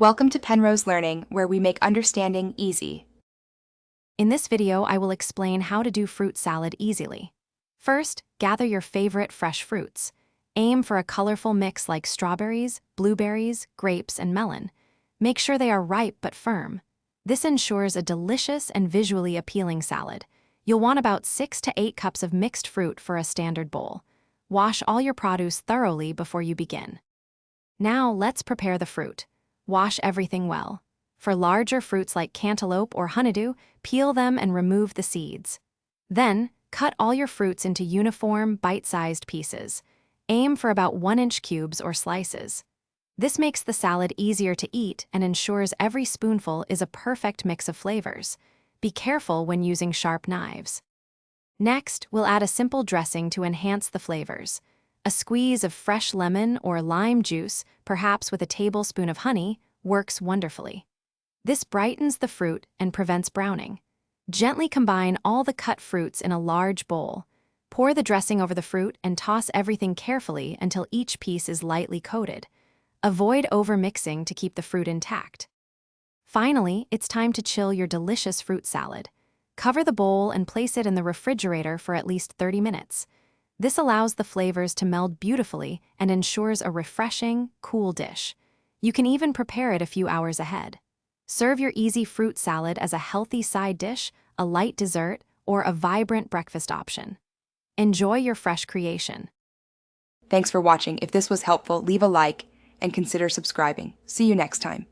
Welcome to Penrose Learning, where we make understanding easy. In this video, I will explain how to do fruit salad easily. First, gather your favorite fresh fruits. Aim for a colorful mix like strawberries, blueberries, grapes, and melon. Make sure they are ripe but firm. This ensures a delicious and visually appealing salad. You'll want about 6 to 8 cups of mixed fruit for a standard bowl. Wash all your produce thoroughly before you begin. Now, let's prepare the fruit. Wash everything well. For larger fruits like cantaloupe or honeydew, peel them and remove the seeds. Then, cut all your fruits into uniform, bite-sized pieces. Aim for about 1-inch cubes or slices. This makes the salad easier to eat and ensures every spoonful is a perfect mix of flavors. Be careful when using sharp knives. Next, we'll add a simple dressing to enhance the flavors. A squeeze of fresh lemon or lime juice, perhaps with a tablespoon of honey, works wonderfully. This brightens the fruit and prevents browning. Gently combine all the cut fruits in a large bowl. Pour the dressing over the fruit and toss everything carefully until each piece is lightly coated. Avoid over-mixing to keep the fruit intact. Finally, it's time to chill your delicious fruit salad. Cover the bowl and place it in the refrigerator for at least 30 minutes. This allows the flavors to meld beautifully and ensures a refreshing, cool dish. You can even prepare it a few hours ahead. Serve your easy fruit salad as a healthy side dish, a light dessert, or a vibrant breakfast option. Enjoy your fresh creation. Thanks for watching. If this was helpful, leave a like and consider subscribing. See you next time.